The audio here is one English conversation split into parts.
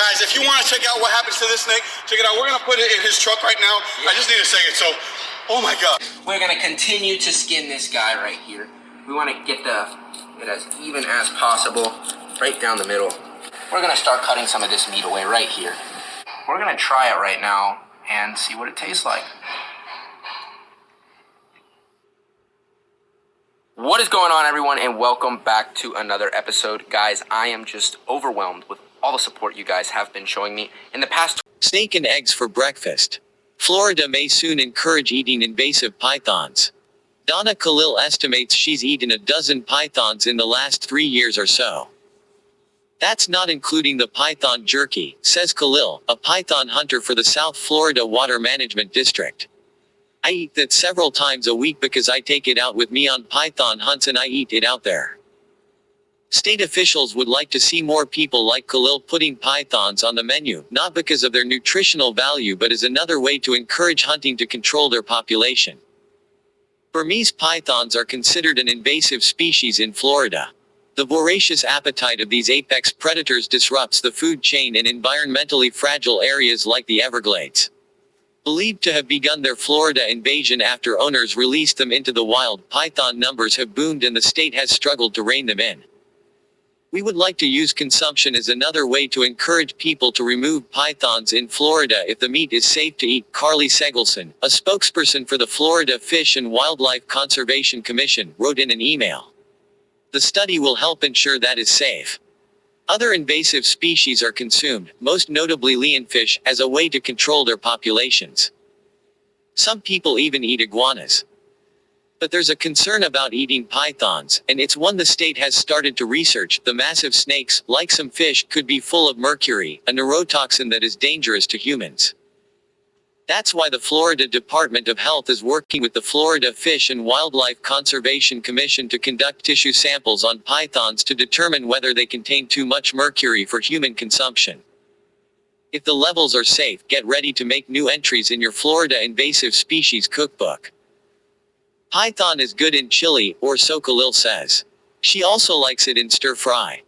Guys, if you want to check out what happens to this snake, check it out. We're going to put it in his truck right now. Yeah. I just need a second. So, oh my God. We're going to continue to skin this guy right here. We want to get it as even as possible, right down the middle. We're going to start cutting some of this meat away right here. We're going to try it right now and see what it tastes like. What is going on, everyone, and welcome back to another episode. Guys, I am just overwhelmed with all the support you guys have been showing me in the past. Snake and eggs for breakfast. Florida may soon encourage eating invasive pythons. Donna Khalil estimates she's eaten a dozen pythons in the last 3 years or so. That's not including the python jerky, says Khalil, a python hunter for the South Florida Water Management District. I eat that several times a week because I take it out with me on python hunts and I eat it out there. State officials would like to see more people like Khalil putting pythons on the menu, not because of their nutritional value but as another way to encourage hunting to control their population. Burmese pythons are considered an invasive species in Florida. The voracious appetite of these apex predators disrupts the food chain in environmentally fragile areas like the Everglades. Believed to have begun their Florida invasion after owners released them into the wild, python numbers have boomed and the state has struggled to rein them in. We would like to use consumption as another way to encourage people to remove pythons in Florida if the meat is safe to eat, Carly Segelson, a spokesperson for the Florida Fish and Wildlife Conservation Commission, wrote in an email. The study will help ensure that is safe. Other invasive species are consumed, most notably lionfish, as a way to control their populations. Some people even eat iguanas. But there's a concern about eating pythons, and it's one the state has started to research. The massive snakes, like some fish, could be full of mercury, a neurotoxin that is dangerous to humans. That's why the Florida Department of Health is working with the Florida Fish and Wildlife Conservation Commission to conduct tissue samples on pythons to determine whether they contain too much mercury for human consumption. If the levels are safe, get ready to make new entries in your Florida invasive species cookbook. Python is good in chili, or so Khalil says. She also likes it in stir-fry.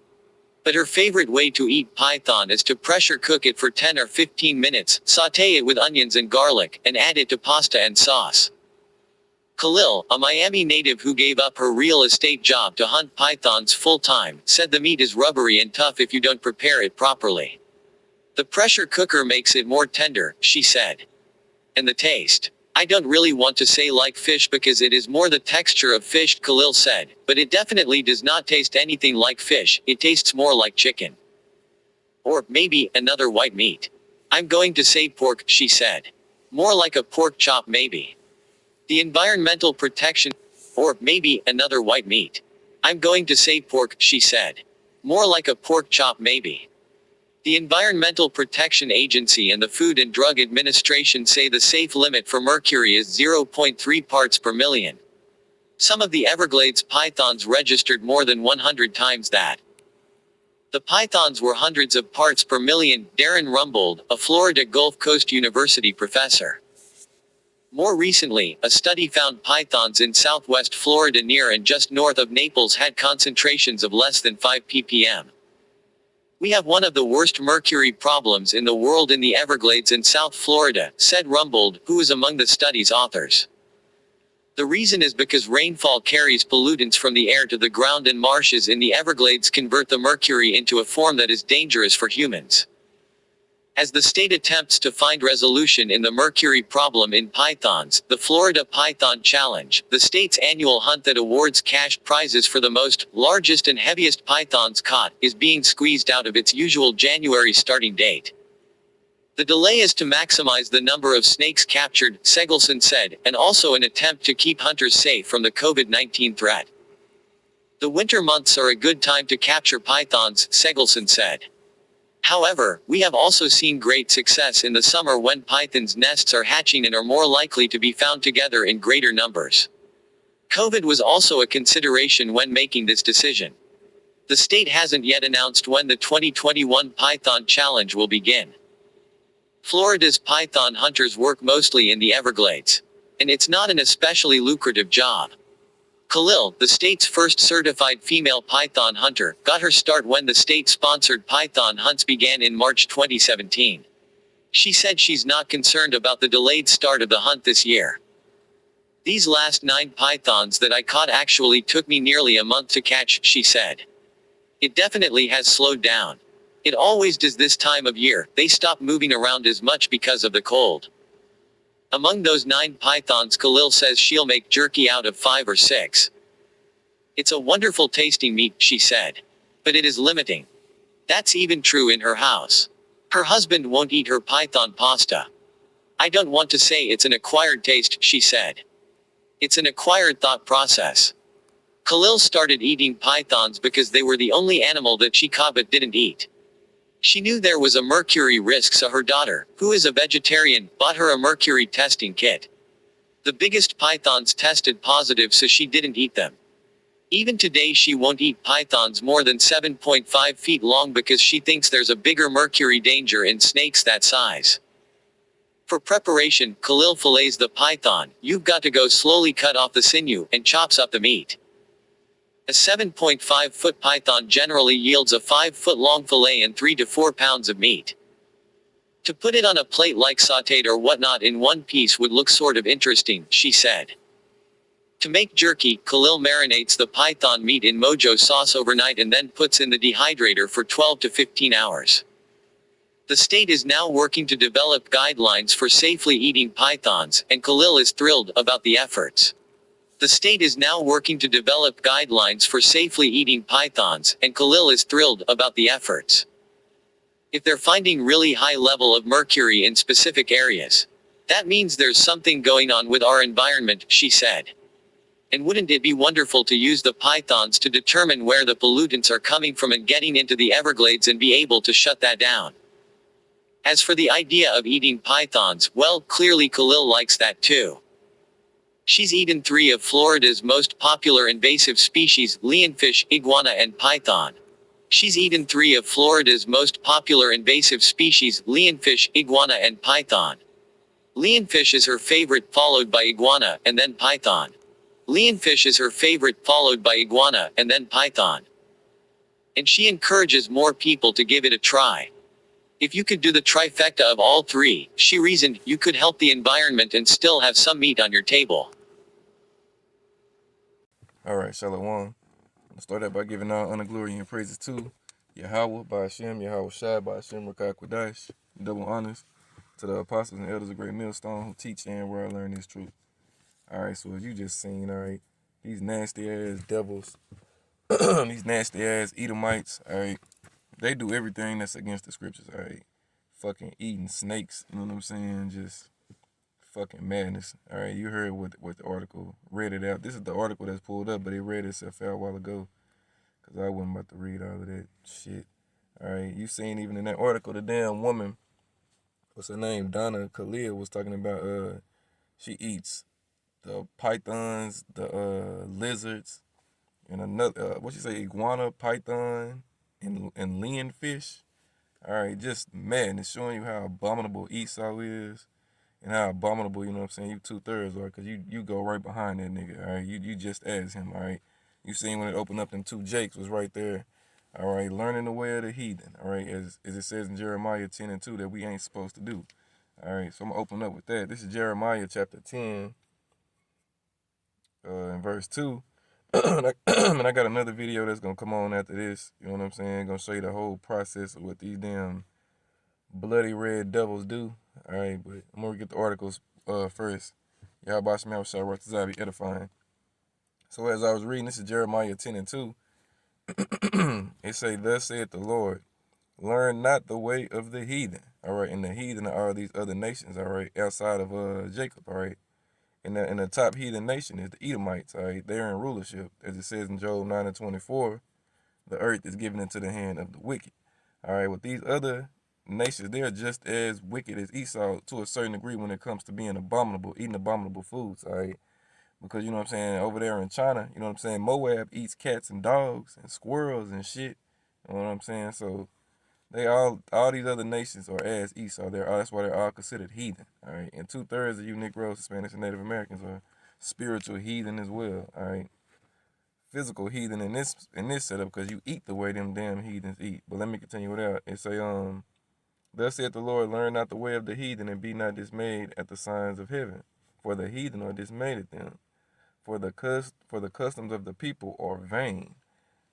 But her favorite way to eat python is to pressure cook it for 10 or 15 minutes, sauté it with onions and garlic, and add it to pasta and sauce. Khalil, a Miami native who gave up her real estate job to hunt pythons full-time, said the meat is rubbery and tough if you don't prepare it properly. The pressure cooker makes it more tender, she said. And the taste. I don't really want to say like fish because it is more the texture of fish, Khalil said, but it definitely does not taste anything like fish, it tastes more like chicken. Or, maybe, another white meat. I'm going to say pork, she said. More like a pork chop maybe. The environmental protection. Or, maybe, another white meat. I'm going to say pork, she said. More like a pork chop maybe. The Environmental Protection Agency and the Food and Drug Administration say the safe limit for mercury is 0.3 parts per million. Some of the Everglades pythons registered more than 100 times that. The pythons were hundreds of parts per million, Darren Rumbold, a Florida Gulf Coast University professor. More recently, a study found pythons in southwest Florida near and just north of Naples had concentrations of less than 5 ppm. We have one of the worst mercury problems in the world in the Everglades and South Florida, said Rumbold, who was among the study's authors. The reason is because rainfall carries pollutants from the air to the ground and marshes in the Everglades convert the mercury into a form that is dangerous for humans. As the state attempts to find resolution in the mercury problem in pythons, the Florida Python Challenge, the state's annual hunt that awards cash prizes for the most, largest and heaviest pythons caught, is being squeezed out of its usual January starting date. The delay is to maximize the number of snakes captured, Segelson said, and also an attempt to keep hunters safe from the COVID-19 threat. The winter months are a good time to capture pythons, Segelson said. However, we have also seen great success in the summer when pythons' nests are hatching and are more likely to be found together in greater numbers. COVID was also a consideration when making this decision. The state hasn't yet announced when the 2021 Python Challenge will begin. Florida's python hunters work mostly in the Everglades. And it's not an especially lucrative job. Khalil, the state's first certified female python hunter, got her start when the state-sponsored python hunts began in March 2017. She said she's not concerned about the delayed start of the hunt this year. These last 9 pythons that I caught actually took me nearly a month to catch, she said. It definitely has slowed down. It always does this time of year, they stop moving around as much because of the cold. Among those 9 pythons, Khalil says she'll make jerky out of 5 or 6. It's a wonderful tasting meat, she said. But it is limiting. That's even true in her house. Her husband won't eat her python pasta. I don't want to say it's an acquired taste, she said. It's an acquired thought process. Khalil started eating pythons because they were the only animal that she caught but didn't eat. She knew there was a mercury risk, so her daughter, who is a vegetarian, bought her a mercury testing kit. The biggest pythons tested positive, so she didn't eat them. Even today she won't eat pythons more than 7.5 feet long because she thinks there's a bigger mercury danger in snakes that size. For preparation, Khalil fillets the python. You've got to go slowly, cut off the sinew, and chops up the meat. A 7.5-foot python generally yields a 5-foot-long fillet and 3 to 4 pounds of meat. To put it on a plate like sautéed or whatnot in one piece would look sort of interesting, she said. To make jerky, Khalil marinates the python meat in mojo sauce overnight and then puts in the dehydrator for 12 to 15 hours. The state is now working to develop guidelines for safely eating pythons, and Khalil is thrilled about the efforts. The state is now working to develop guidelines for safely eating pythons, and Khalil is thrilled about the efforts. If they're finding really high level of mercury in specific areas, that means there's something going on with our environment, she said. And wouldn't it be wonderful to use the pythons to determine where the pollutants are coming from and getting into the Everglades and be able to shut that down? As for the idea of eating pythons, well, clearly Khalil likes that too. She's eaten 3 of Florida's most popular invasive species, lionfish, iguana and python. She's eaten 3 of Florida's most popular invasive species, lionfish, iguana and python. Lionfish is her favorite, followed by iguana, and then python. Lionfish is her favorite, followed by iguana, and then python. And she encourages more people to give it a try. If you could do the trifecta of all 3, she reasoned, you could help the environment and still have some meat on your table. Alright, Shalom. I'll start out by giving all honor, glory, and praises to Yahweh by Hashem, Yahweh Shai by Hashem, Rakah Quadash. Double honors to the apostles and elders of Great Millstone who teach and where I learn this truth. Alright, so as you just seen, alright, these nasty ass devils, these nasty ass Edomites, alright, they do everything that's against the scriptures, alright. Fucking eating snakes, you know what I'm saying? Just fucking madness. Alright, you heard what the article, read it out. This is the article that's pulled up, but it read itself out a while ago. Because I wasn't about to read all of that shit. Alright, you seen even in that article, the damn woman, what's her name, Donna Khalil, was talking about, she eats the pythons, the lizards, and another, what you say, iguana, python, and lionfish. Alright, just madness, showing you how abominable Esau is. And how abominable, you know what I'm saying, you 2/3 are, because you go right behind that nigga, all right? You just as him, all right? You seen when it opened up, them 2 Jakes was right there, all right? Learning the way of the heathen, all right? As it says in Jeremiah 10:2 that we ain't supposed to do, all right? So I'm going to open up with that. This is Jeremiah chapter 10, and verse 2. And I got another video that's going to come on after this, you know what I'm saying? Going to show you the whole process of what these damn bloody red devils do. Alright, but I'm gonna get the articles first. Y'all about some shout out to Zabi edifying. So as I was reading, this is Jeremiah 10:2. It say, thus saith the Lord, learn not the way of the heathen. Alright, and the heathen are these other nations, alright, outside of Jacob, alright. And the top heathen nation is the Edomites, alright. They're in rulership. As it says in Job 9:24, the earth is given into the hand of the wicked. Alright, with these other nations, they're just as wicked as Esau to a certain degree when it comes to being abominable, eating abominable foods, all right? Because, you know what I'm saying, over there in China, you know what I'm saying, Moab eats cats and dogs and squirrels and shit, you know what I'm saying? So they all these other nations are as Esau. That's why they're all considered heathen, all right? And 2/3 of you Negroes, Hispanics, and Native Americans are spiritual heathen as well, all right? physical heathen in this setup because you eat the way them damn heathens eat. But let me continue with that. It say, thus saith the Lord, learn not the way of the heathen, and be not dismayed at the signs of heaven. For the heathen are dismayed at them. For the customs of the people are vain.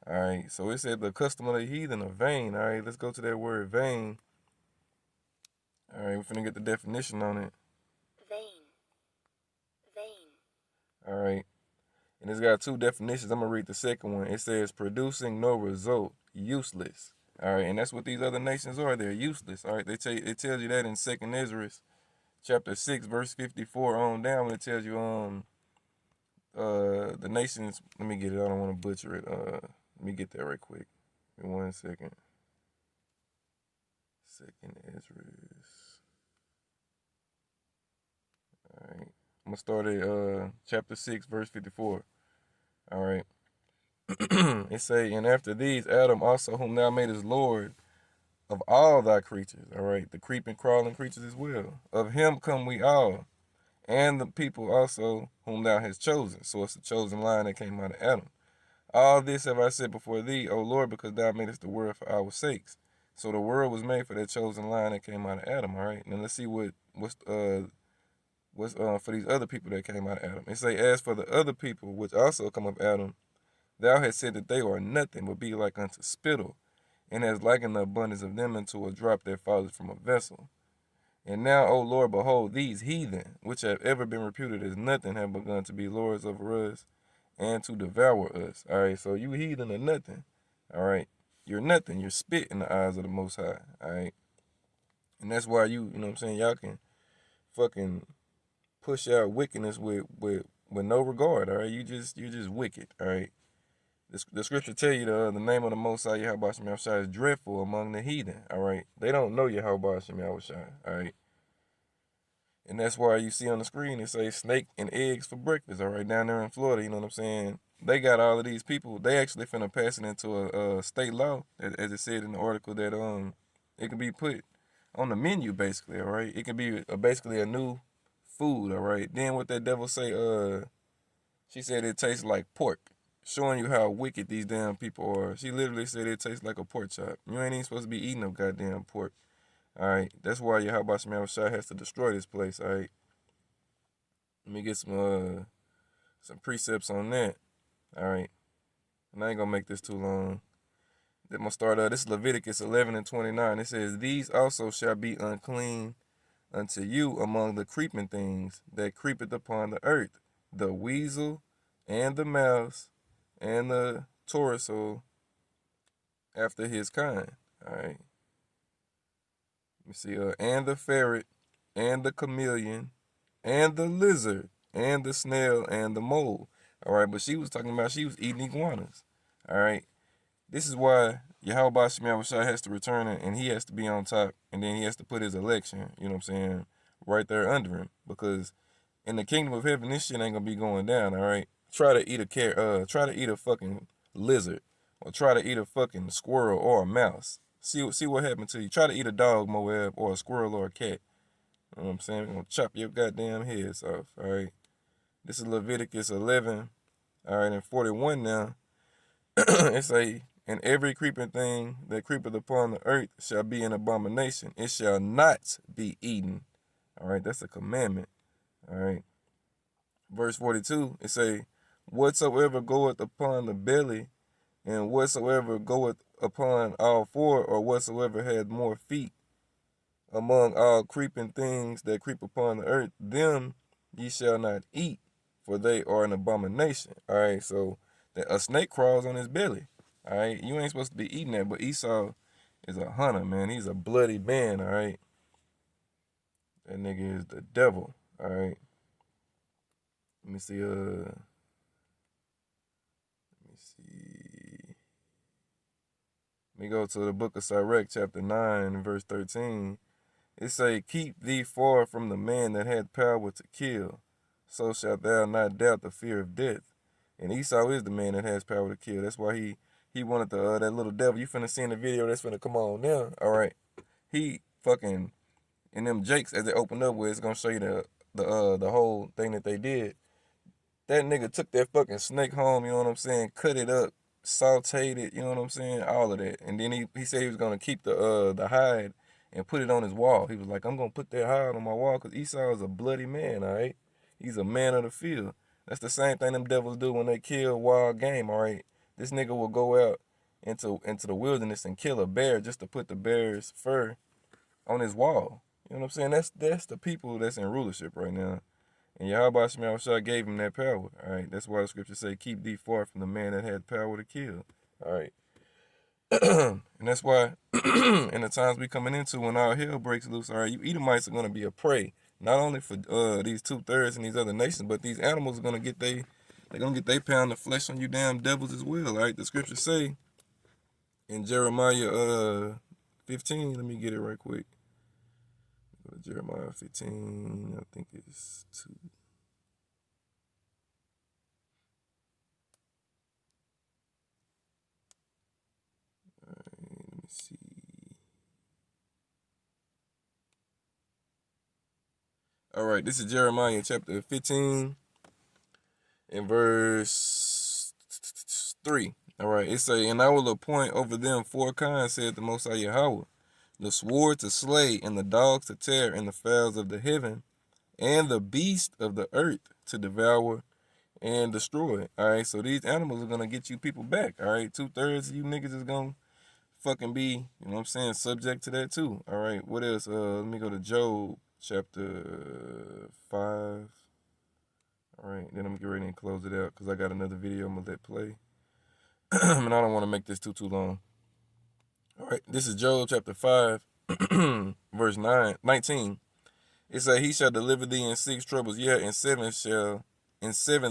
All right. So it said the custom of the heathen are vain. All right. Let's go to that word vain. All right. We're finna get the definition on it. Vain. Vain. All right. And it's got two definitions. I'm gonna read the second one. It says producing no result, useless. All right, and that's what these other nations are. They're useless. All right, it tells you that in 2nd Ezra, chapter 6, verse 54 on down. When it tells you the nations. Let me get it. I don't want to butcher it. Let me get that right quick. Give me 1 second. 2nd Ezra. All right, I'm gonna start at chapter 6, verse 54. All right. It say, and after these, Adam also, whom thou madest Lord of all thy creatures, all right, the creeping, crawling creatures as well. Of him come we all, and the people also whom thou hast chosen. So it's the chosen line that came out of Adam. All this have I said before thee, O Lord, because thou madest the world for our sakes. So the world was made for that chosen line that came out of Adam, all right? Now let's see what's for these other people that came out of Adam. It say, as for the other people which also come of Adam, thou hast said that they are nothing, but be like unto spittle, and hast likened the abundance of them unto a drop that falleth from a vessel. And now, O Lord, behold, these heathen, which have ever been reputed as nothing, have begun to be lords over us and to devour us. All right, so you heathen are nothing. All right, you're nothing. You're spit in the eyes of the Most High. All right, and that's why you know what I'm saying, y'all can fucking push out wickedness with no regard. All right, you're just wicked. All right. The scripture tell you the name of the Most High Yahweh Shem Yahushua is dreadful among the heathen. All right, they don't know Yahweh Shem Yahushua. All right, and that's why you see on the screen it say snake and eggs for breakfast. All right, down there in Florida, you know what I'm saying? They got all of these people. They actually finna pass it into a state law, as it said in the article, that it can be put on the menu basically. All right, it can be basically a new food. All right, then what that devil say? She said it tastes like pork, showing you how wicked these damn people are. She literally said it tastes like a pork chop. You ain't even supposed to be eating no goddamn pork. All right, that's why Yahweh Shem Yahushua has to destroy this place. All right, let me get some precepts on that. All right, and I ain't gonna make this too long. Then I'm gonna start. This is Leviticus 11:29. It says, "These also shall be unclean unto you among the creeping things that creepeth upon the earth, the weasel, and the mouse, and the torso after his kind." All right. Let me see. And the ferret, and the chameleon, and the lizard, and the snail, and the mole. All right. But she was talking about she was eating iguanas. All right. This is why Yahweh Shem Yahushua has to return it, and he has to be on top, and then he has to put his election, you know what I'm saying, right there under him. Because in the kingdom of heaven, this shit ain't gonna be going down, all right? Try to eat a fucking lizard, or try to eat a fucking squirrel or a mouse. See what happened to you. Try to eat a dog, Moab, or a squirrel or a cat. You know what I'm saying? We're gonna chop your goddamn heads off, all right? This is Leviticus 11, all right, and 41 now. It's and every creeping thing that creepeth upon the earth shall be an abomination. It shall not be eaten. All right, that's a commandment. All right. Verse 42, it say, whatsoever goeth upon the belly, and whatsoever goeth upon all four, or whatsoever had more feet, among all creeping things that creep upon the earth, them ye shall not eat, for they are an abomination. All right, so a snake crawls on his belly. All right, you ain't supposed to be eating that, but Esau is a hunter, man. He's a bloody man, all right? That nigga is the devil, all right? Let me see, Let me go to the book of Sirach, chapter 9, verse 13. It say, keep thee far from the man that hath power to kill, so shalt thou not doubt the fear of death. And Esau is the man that has power to kill. That's why he wanted that little devil. You finna see in the video that's finna come on now. All right. He fucking, in them jakes as they open up with, it's gonna show you the whole thing that they did. That nigga took that fucking snake home, you know what I'm saying? Cut it up, sauteed it, you know what I'm saying? All of that. And then he said he was gonna keep the hide and put it on his wall. He was like, I'm gonna put that hide on my wall because Esau is a bloody man, all right? He's a man of the field. That's the same thing them devils do when they kill wild game, all right? This nigga will go out into the wilderness and kill a bear just to put the bear's fur on his wall. You know what I'm saying? That's the people that's in rulership right now. And Yahweh Shema Shah gave him that power. All right. That's why the scripture say, keep thee far from the man that had power to kill. All right. And that's why in the times we coming into when all hell breaks loose, all right, you Edomites are going to be a prey. Not only for these 2/3 and these other nations, but these animals are going to get they're going to get their pound of flesh on you damn devils as well. All right. The scripture say in Jeremiah 15, let me get it right quick. Go to Jeremiah 15, I think it's 2. Let me see. All right, this is Jeremiah chapter 15 and verse 3. All right, it say, and I will appoint over them 4 kinds, said the Most High Yahweh, the sword to slay, and the dogs to tear, and the fowls of the heaven, and the beast of the earth to devour and destroy. All right, so these animals are gonna get you people back. All right, 2/3 of you niggas is gonna fucking be, you know what I'm saying, subject to that too. All right, what else? Let me go to Job chapter 5. All right, then I'm gonna get ready and close it out because I got another video I'm gonna let play. And I don't want to make this too long. All right, this is Job chapter 5, verse 19. It says, he shall deliver thee in 6 troubles, yea, in 7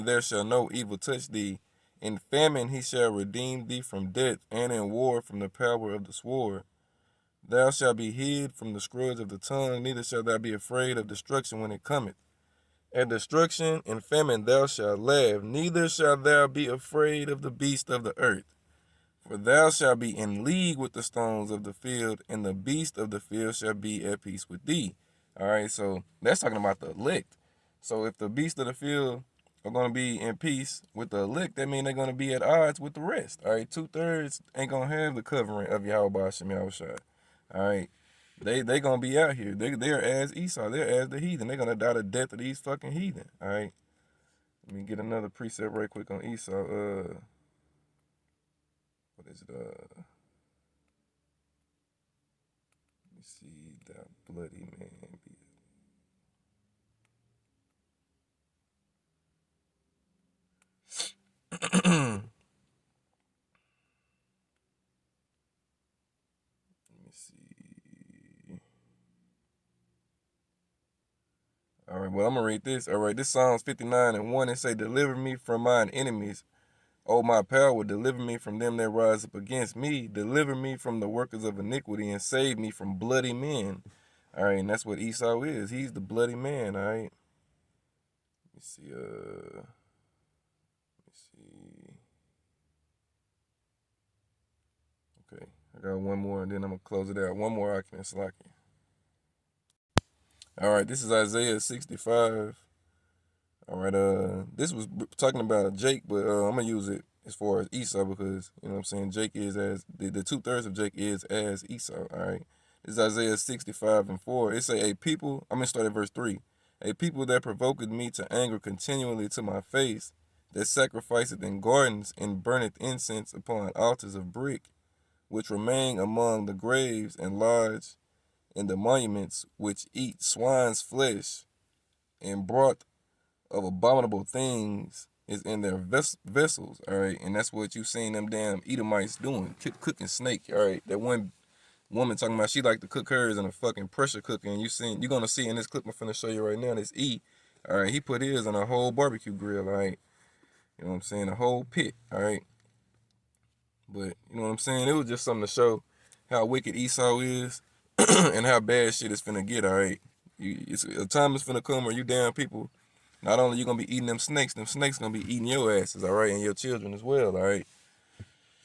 there shall no evil touch thee. In famine he shall redeem thee from death, and in war from the power of the sword. Thou shalt be hid from the scourge of the tongue, neither shalt thou be afraid of destruction when it cometh. At destruction and famine thou shalt laugh, neither shalt thou be afraid of the beast of the earth. For thou shalt be in league with the stones of the field, and the beast of the field shall be at peace with thee. All right, so that's talking about the elect. So if the beast of the field are going to be in peace with the elect, that means they're going to be at odds with the rest. All right, 2/3 ain't going to have the covering of Yahweh Shem Yahushua. All right, they going to be out here. They're as Esau. They're as the heathen. They're going to die the death of these fucking heathen. All right, let me get another precept right quick on Esau. What is it? Let me see. That bloody man. Let me see. All right, well, I'm going to read this. All right, this Psalms 59:1. It say, deliver me from mine enemies. O my power, deliver me from them that rise up against me. Deliver me from the workers of iniquity and save me from bloody men. All right, and that's what Esau is. He's the bloody man, all right? Let me see. Let me see. Okay, I got one more, and then I'm going to close it out. One more argument, Slacky. All right, this is Isaiah 65. All right, this was talking about Jake, but I'm gonna use it as far as Esau because you know what I'm saying. Jake is as the 2/3 of Jake is as Esau. All right, this is Isaiah 65:4. It say a people. I'm gonna start at verse 3. A people that provoked me to anger continually to my face, that sacrificeth in gardens and burneth incense upon altars of brick, which remain among the graves and lodge in the monuments, which eat swine's flesh, and brought of abominable things is in their vessels, all right? And that's what you seen them damn Edomites doing, cooking snake, all right? That one woman talking about she like to cook hers in a fucking pressure cooker, and you're gonna see in this clip I'm finna show you right now, this E, all right? He put his on a whole barbecue grill, all right? You know what I'm saying? A whole pit, all right? But, you know what I'm saying? It was just something to show how wicked Esau is and how bad shit is finna get, all right? A time is finna come where you damn people, not only you gonna be eating them snakes gonna be eating your asses, all right, and your children as well, all right.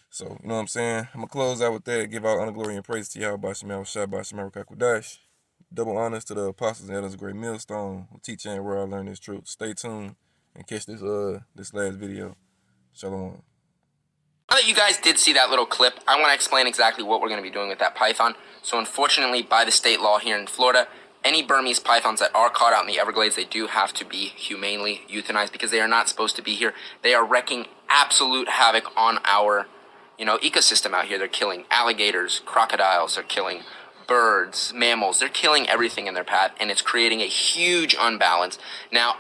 So you know what I'm saying. I'm gonna close out with that. Give all honor, glory, and praise to Yahweh Shem Yahushua B'Shem Rakakwadash. Double honors to the apostles and elders of Great Millstone who teach and where I learn this truth. Stay tuned and catch this this last video. Shalom. Now that you guys did see that little clip, I want to explain exactly what we're going to be doing with that python. So unfortunately, by the state law here in Florida, any Burmese pythons that are caught out in the Everglades, they do have to be humanely euthanized because they are not supposed to be here. They are wreaking absolute havoc on our, ecosystem out here. They're killing alligators, crocodiles, they're killing birds, mammals. They're killing everything in their path, and it's creating a huge unbalance. Now,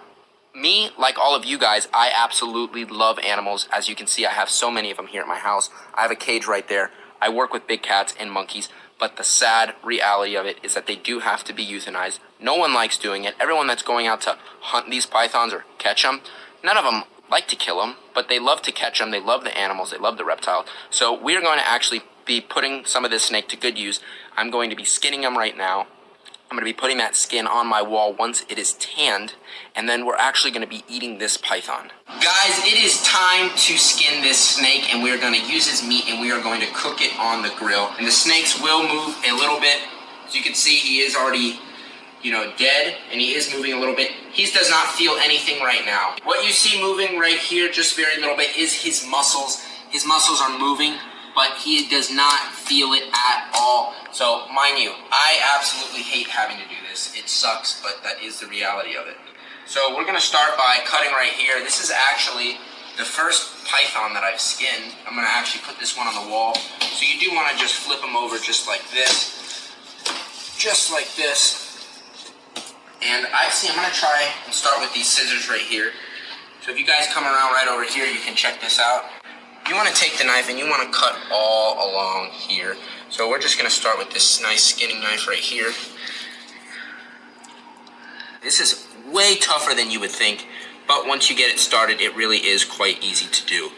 me, like all of you guys, I absolutely love animals. As you can see, I have so many of them here at my house. I have a cage right there. I work with big cats and monkeys, but the sad reality of it is that they do have to be euthanized. No one likes doing it. Everyone that's going out to hunt these pythons or catch them, none of them like to kill them, but they love to catch them. They love the animals. They love the reptiles. So we're going to actually be putting some of this snake to good use. I'm going to be skinning them right now. I'm going to be putting that skin on my wall once it is tanned, and then we're actually going to be eating this python. Guys, it is time to skin this snake, and we're going to use his meat, and we are going to cook it on the grill. And the snakes will move a little bit. As you can see, he is already, dead, and he is moving a little bit. He does not feel anything right now. What you see moving right here, just very little bit, is his muscles. His muscles are moving, but he does not feel it at all. So, mind you, I absolutely hate having to do this. It sucks, but that is the reality of it. So, we're going to start by cutting right here. This is actually the first python that I've skinned. I'm going to actually put this one on the wall. So, you do want to just flip them over just like this. Just like this. And I'm going to try and start with these scissors right here. So, if you guys come around right over here, you can check this out. You want to take the knife and you want to cut all along here. So we're just going to start with this nice skinning knife right here. This is way tougher than you would think, but once you get it started, it really is quite easy to do.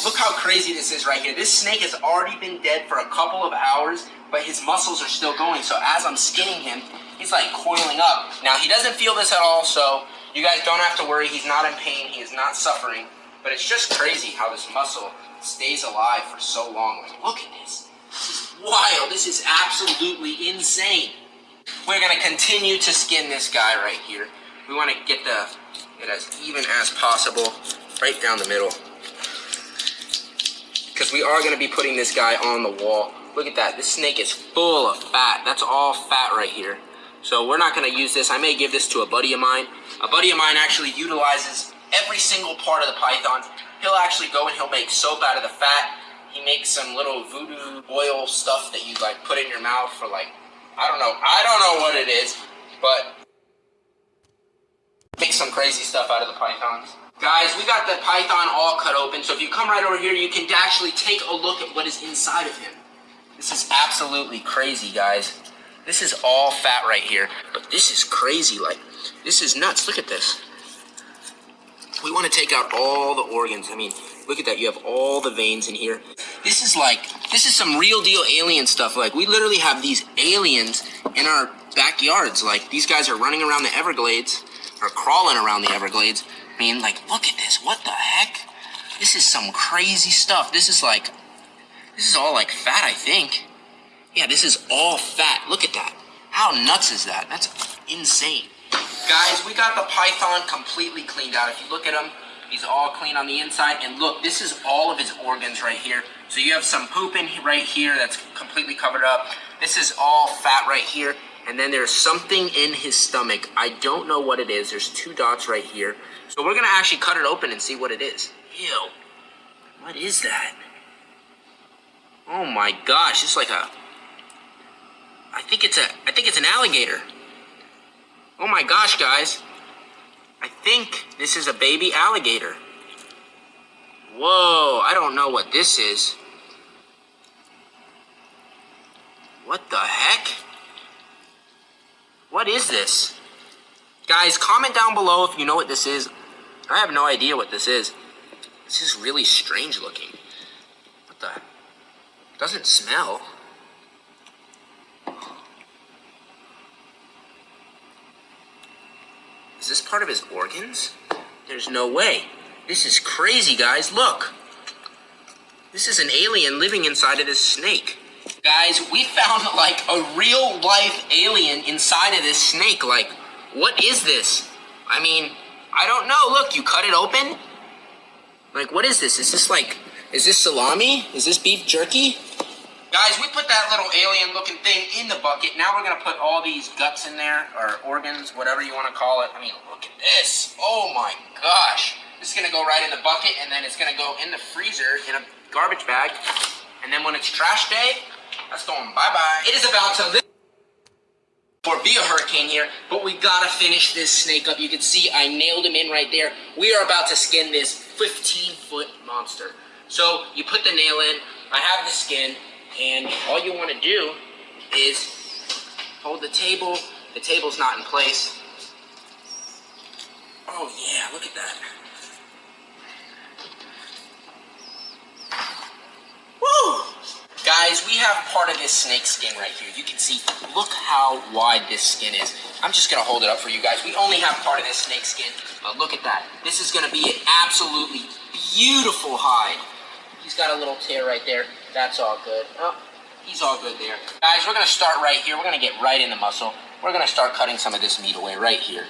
Look how crazy this is right here. This snake has already been dead for a couple of hours, but his muscles are still going. So as I'm skinning him, he's like coiling up. Now, he doesn't feel this at all, so you guys don't have to worry. He's not in pain. He is not suffering. But it's just crazy how this muscle stays alive for so long. Like, look at this. This is wild. This is absolutely insane. We're going to continue to skin this guy right here. We want to get it as even as possible, right down the middle. Because we are going to be putting this guy on the wall. Look at that. This snake is full of fat. That's all fat right here. So we're not going to use this. I may give this to a buddy of mine. A buddy of mine actually utilizes every single part of the python. He'll actually go and he'll make soap out of the fat. He makes some little voodoo oil stuff that you like put in your mouth for like, I don't know what it is, but make some crazy stuff out of the pythons. Guys, we got the python all cut open, so if you come right over here, you can actually take a look at what is inside of him. This is absolutely crazy, guys. This is all fat right here, but this is crazy, like, this is nuts. Look at this. We want to take out all the organs. I mean, look at that. You have all the veins in here. This is some real deal alien stuff. Like, we literally have these aliens in our backyards. Like, these guys are running around the Everglades, or crawling around the Everglades. I mean, like, look at this. What the heck? This is some crazy stuff. This is all like fat, I think. Yeah, this is all fat. Look at that. How nuts is that? That's insane. Guys, we got the python completely cleaned out. If you look at him, he's all clean on the inside. And look, this is all of his organs right here. So you have some poop in right here that's completely covered up. This is all fat right here. And then there's something in his stomach. I don't know what it is. There's 2 dots right here. So we're going to actually cut it open and see what it is. Ew. What is that? Oh my gosh, it's like I think it's an alligator. Oh my gosh, guys. I think this is a baby alligator. Whoa, I don't know what this is. What the heck? What is this? Guys, comment down below if you know what this is. I have no idea what this is. This is really strange looking. What the? It doesn't smell. Is this part of his organs? There's no way. This is crazy, guys. Look. This is an alien living inside of this snake. Guys, we found like a real life alien inside of this snake. Like, what is this? I mean, I don't know. Look, you cut it open. Like, what is this? Is this salami? Is this beef jerky? Guys, we put that little alien looking thing in the bucket. Now we're gonna put all these guts in there, or organs, whatever you wanna call it. I mean, look at this. Oh my gosh. This is gonna go right in the bucket, and then it's gonna go in the freezer in a garbage bag. And then when it's trash day, that's going bye-bye. It is about to or be a hurricane here, but we gotta finish this snake up. You can see I nailed him in right there. We are about to skin this 15-foot monster. So you put the nail in, I have the skin, and all you wanna do is hold the table. The table's not in place. Oh yeah, look at that. Woo! Guys, we have part of this snake skin right here. You can see, look how wide this skin is. I'm just gonna hold it up for you guys. We only have part of this snake skin, but look at that. This is gonna be an absolutely beautiful hide. He's got a little tear right there. That's all good. Oh, he's all good there. Guys, we're gonna start right here. We're gonna get right in the muscle. We're gonna start cutting some of this meat away right here.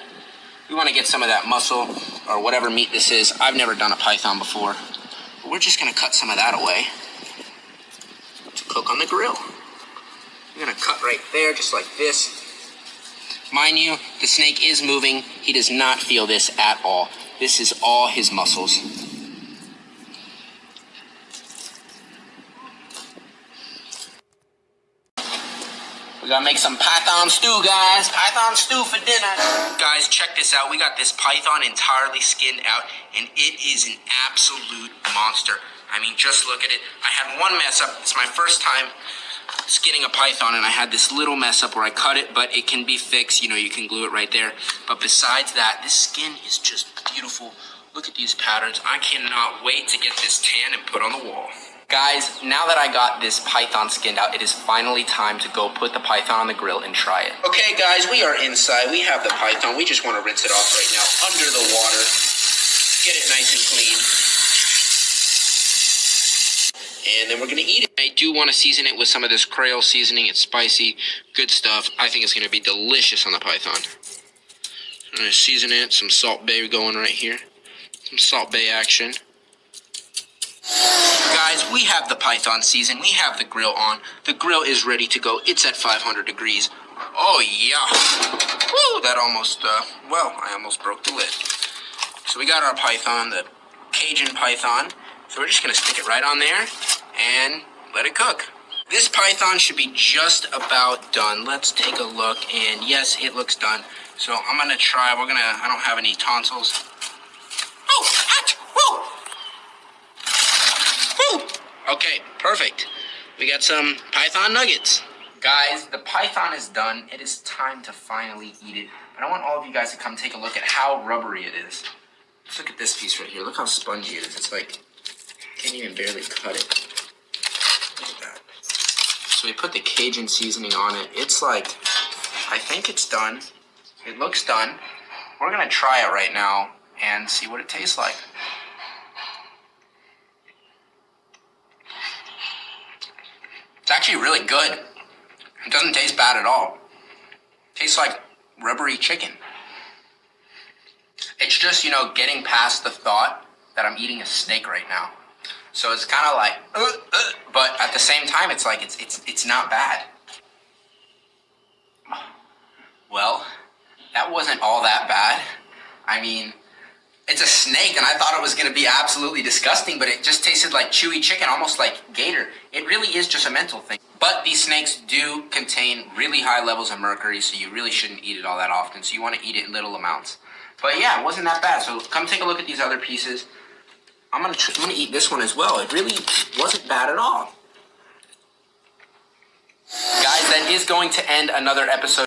We wanna get some of that muscle, or whatever meat this is. I've never done a python before, but we're just gonna cut some of that away to cook on the grill. You're gonna cut right there, just like this. Mind you, the snake is moving. He does not feel this at all. This is all his muscles. We gotta make some python stew, guys. Python stew for dinner. Guys, check this out. We got this python entirely skinned out, and it is an absolute monster. I mean, just look at it. I had one mess up. It's my first time skinning a python, and I had this little mess up where I cut it, but it can be fixed. You know, you can glue it right there. But besides that, this skin is just beautiful. Look at these patterns. I cannot wait to get this tan and put on the wall. Guys, now that I got this python skinned out, it is finally time to go put the python on the grill and try it. Okay, guys, we are inside. We have the python. We just want to rinse it off right now under the water. Get it nice and clean. And then we're going to eat it. I do want to season it with some of this Creole seasoning. It's spicy, good stuff. I think it's going to be delicious on the python. I'm going to season it. Some Salt Bae going right here. Some Salt Bae action. Guys, we have the python seasoned. We have the grill on. The grill is ready to go. It's at 500 degrees. Oh, yeah. Woo, that almost, I almost broke the lid. So we got our python, the Cajun python. So we're just going to stick it right on there and let it cook. This python should be just about done. Let's take a look. And yes, it looks done. So I'm going to try. I don't have any tonsils. Oh, hot. Woo. Okay, perfect. We got some python nuggets. Guys, the python is done. It is time to finally eat it. But I want all of you guys to come take a look at how rubbery it is. Let's look at this piece right here. Look how spongy it is. It's like, can't even barely cut it. Look at that. So we put the Cajun seasoning on it. It's like, I think it's done. It looks done. We're gonna try it right now and see what it tastes like. It's actually really good. It doesn't taste bad at all. It tastes like rubbery chicken. It's just, getting past the thought that I'm eating a snake right now. So it's kind of like, but at the same time, it's like, it's not bad. Well, that wasn't all that bad. I mean, it's a snake, and I thought it was going to be absolutely disgusting, but it just tasted like chewy chicken, almost like gator. It really is just a mental thing. But these snakes do contain really high levels of mercury, so you really shouldn't eat it all that often. So you want to eat it in little amounts. But yeah, it wasn't that bad. So come take a look at these other pieces. I'm gonna eat this one as well. It really wasn't bad at all. Guys, that is going to end another episode.